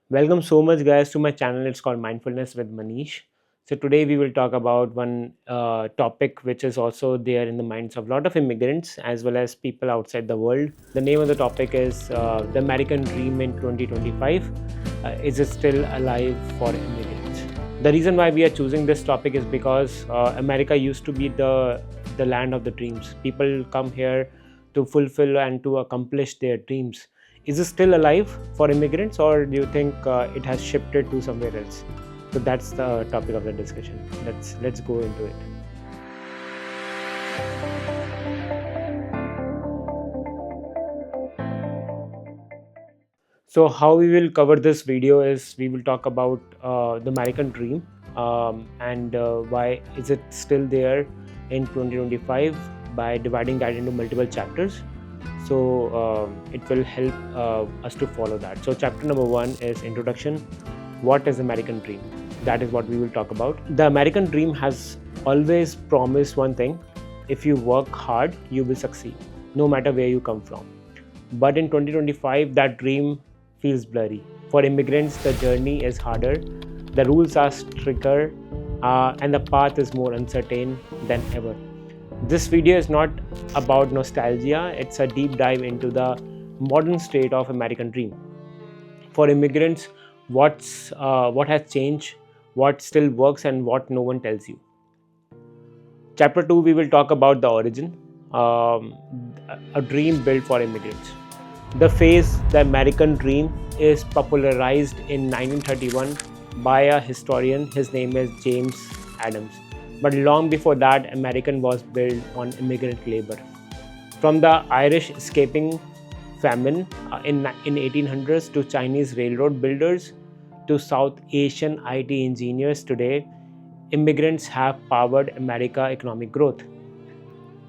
Welcome so much, guys, to my channel. It's called Mindfulness with Manish. So today we will talk about one topic which is also there in the minds of a lot of immigrants as well as people outside the world. The name of the topic is the American Dream in 2025. Is it still alive for immigrants? The reason why we are choosing this topic is because America used to be the land of the dreams. People come here to fulfill and to accomplish their dreams. Is it still alive for immigrants, or do you think it has shifted to somewhere else? So that's the topic of the discussion. Let's go into it. So how we will cover this video is we will talk about the American dream, and why is it still there in 2025 by dividing that into multiple chapters. So it will help us to follow that. So chapter number 1 is introduction. What is American dream? That is what we will talk about. The American dream has always promised one thing: if you work hard, you will succeed, no matter where you come from. But in 2025, that dream feels blurry. For immigrants, the journey is harder, the rules are stricter, and the path is more uncertain than ever. This video is not about nostalgia, it's a deep dive into the modern state of American dream. For immigrants, what has changed, what still works, and what no one tells you. Chapter 2, we will talk about the origin, a dream built for immigrants. The phrase the American dream is popularized in 1931 by a historian. His name is James Adams. But long before that, American was built on immigrant labor. From the Irish escaping famine in 1800s to Chinese railroad builders to South Asian IT engineers today, immigrants have powered America economic growth.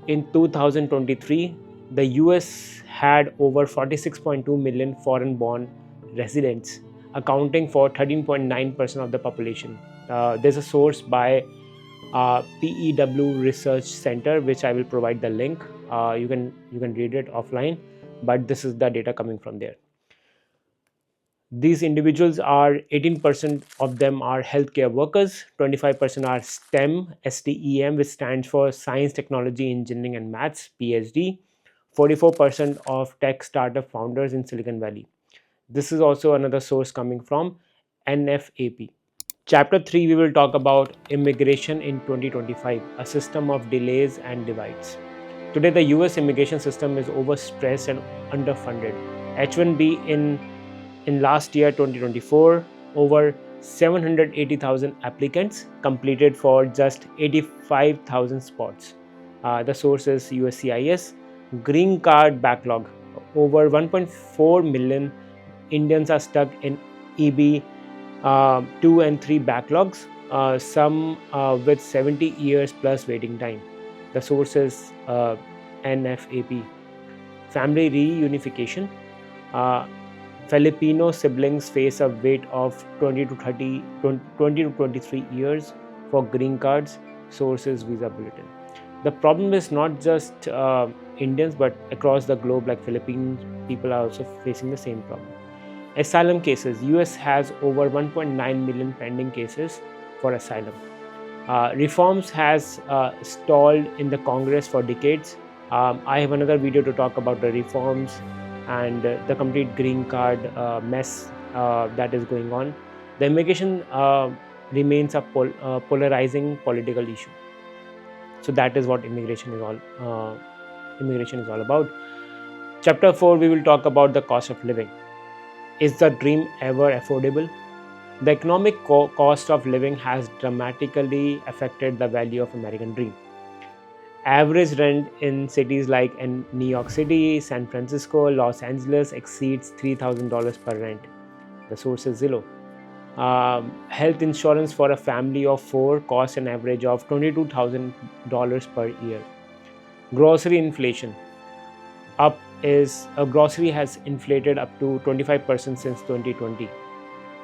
In 2023, the US had over 46.2 million foreign-born residents, accounting for 13.9% of the population. There's a source by PEW Research Center, which I will provide the link. You can read it offline, but this is the data coming from there. These individuals are 18% of them are healthcare workers, 25% are STEM, which stands for Science, Technology, Engineering and Maths, PhD, 44% of tech startup founders in Silicon Valley. This is also another source coming from NFAP. Chapter 3, we will talk about immigration in 2025, a system of delays and divides. Today, the US immigration system is overstressed and underfunded. H1B in last year, 2024, over 780,000 applicants completed for just 85,000 spots. The source is USCIS. Green card backlog. Over 1.4 million Indians are stuck in EB 2 and 3 backlogs, some with 70 years plus waiting time. The source is NFAP. Family reunification. Filipino siblings face a wait of 20 to 23 years for green cards. Sources Visa Bulletin. The problem is not just Indians, but across the globe, like Philippines, people are also facing the same problem. Asylum cases. US has over 1.9 million pending cases for asylum. Reforms has stalled in the Congress for decades. I have another video to talk about the reforms and the complete green card mess that is going on. The immigration remains a polarizing political issue. So that is what immigration is all about. Chapter 4, we will talk about the cost of living. Is the dream ever affordable? The economic cost of living has dramatically affected the value of American dream. Average rent in cities like in New York City, San Francisco, Los Angeles exceeds $3,000 per rent. The source is Zillow. Health insurance for a family of 4 costs an average of $22,000 per year. Grocery inflation. Grocery has inflated up to 25% since 2020.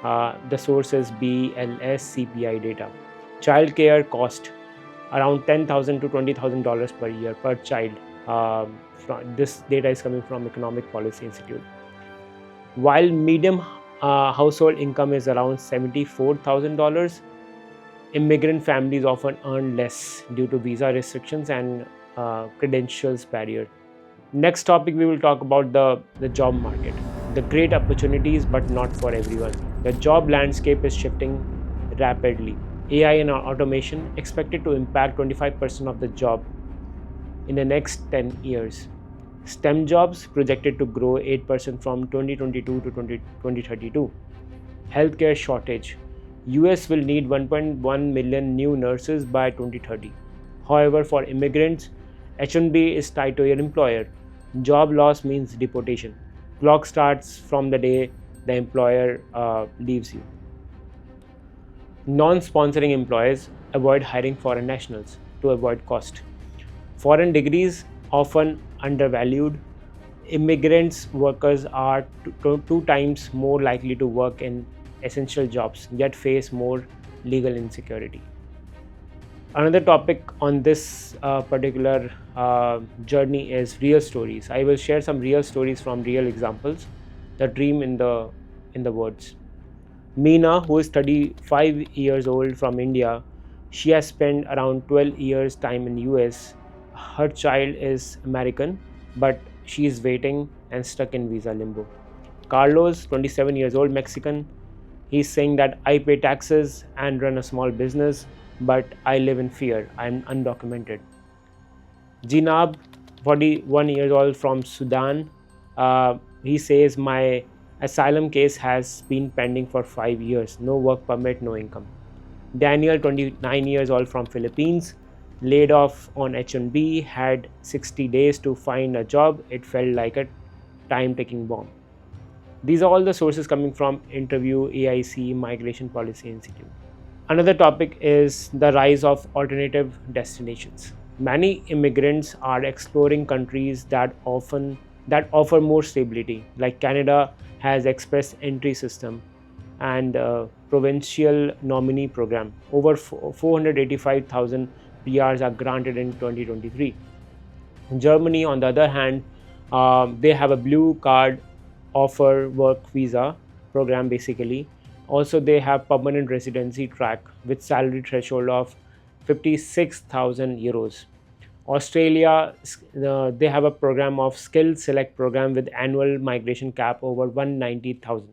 The source is BLS CPI data. Childcare cost around $10,000 to $20,000 per year per child. This data is coming from Economic Policy Institute. While median household income is around $74,000. Immigrant families often earn less due to visa restrictions and credentials barrier. Next topic, we will talk about the job market. The great opportunities, but not for everyone. The job landscape is shifting rapidly. AI and automation expected to impact 25% of the job in the next 10 years. STEM jobs projected to grow 8% from 2022 to 2032. Healthcare shortage. US will need 1.1 million new nurses by 2030. However, for immigrants, H1B is tied to your employer. Job loss means deportation. Clock starts from the day the employer leaves you. Non-sponsoring employers avoid hiring foreign nationals to avoid cost. Foreign degrees often undervalued. Immigrants workers are two times more likely to work in essential jobs, yet face more legal insecurity. Another topic on this particular journey is real stories. I will share some real stories from real examples. The dream in the words. Mina, who is 35 years old from India, she has spent around 12 years time in US. Her child is American, but she is waiting and stuck in visa limbo. Carlos, 27 years old, Mexican, he's saying that I pay taxes and run a small business, but I live in fear. I'm undocumented. Jinab, 41 years old from Sudan, he says my asylum case has been pending for 5 years. No work permit, no income. Daniel, 29 years old from Philippines, laid off on H1B, had 60 days to find a job. It felt like a time-ticking bomb. These are all the sources coming from Interview, AIC, Migration Policy Institute. Another topic is the rise of alternative destinations. Many immigrants are exploring countries that offer more stability, like Canada has express entry system and provincial nominee program. Over 485,000 PRs are granted in 2023. Germany, on the other hand, they have a blue card offer work visa program basically. Also, they have permanent residency track with salary threshold of 56,000 euros. Australia, they have a program of skill select program with annual migration cap over 190,000.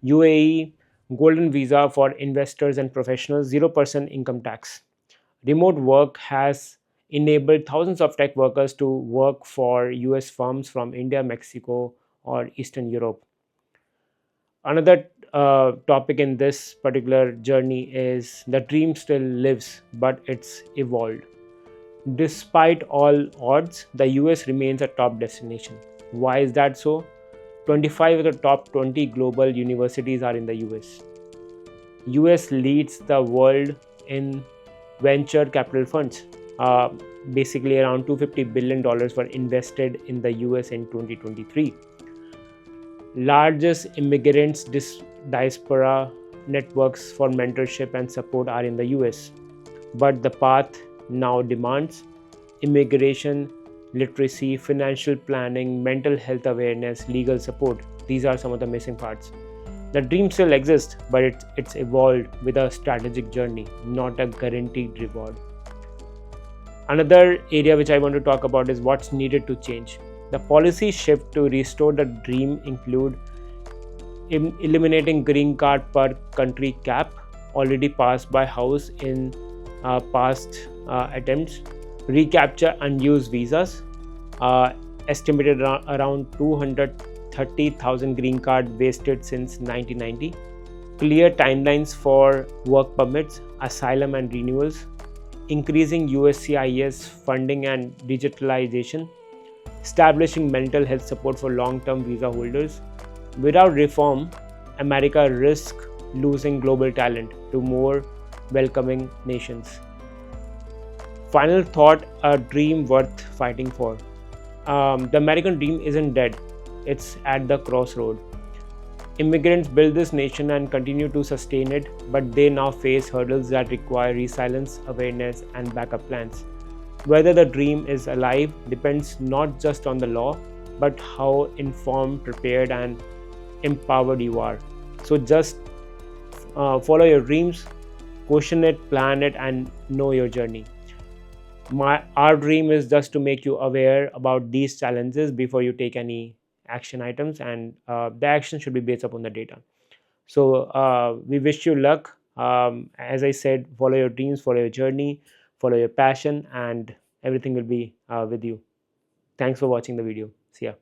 UAE, golden visa for investors and professionals, 0% income tax. Remote work has enabled thousands of tech workers to work for US firms from India, Mexico, or Eastern Europe. Another topic in this particular journey is the dream still lives, but it's evolved. Despite all odds, the US remains a top destination. Why is that so? 25 of the top 20 global universities are in the US. US leads the world in venture capital funds. Basically, around $250 billion were invested in the US in 2023. Largest immigrants diaspora networks for mentorship and support are in the US. But the path now demands immigration, literacy, financial planning, mental health awareness, legal support. These are some of the missing parts. The dream still exists, but it's evolved with a strategic journey, not a guaranteed reward. Another area which I want to talk about is what's needed to change. The policy shift to restore the dream include eliminating green card per country cap, already passed by House in past attempts, recapture unused visas, estimated around 230,000 green card wasted since 1990, clear timelines for work permits, asylum and renewals, increasing USCIS funding and digitalization, establishing mental health support for long-term visa holders. Without reform, America risks losing global talent to more welcoming nations. Final thought, a dream worth fighting for. The American dream isn't dead, it's at the crossroad. Immigrants build this nation and continue to sustain it, but they now face hurdles that require resilience, awareness, and backup plans. Whether the dream is alive depends not just on the law, but how informed, prepared, and empowered you are. So just follow your dreams, question it, plan it, and know your journey. Our dream is just to make you aware about these challenges before you take any action items, and the action should be based upon the data. So we wish you luck. As I said, follow your dreams, follow your journey, follow your passion, and everything will be with you. Thanks for watching the video. See ya.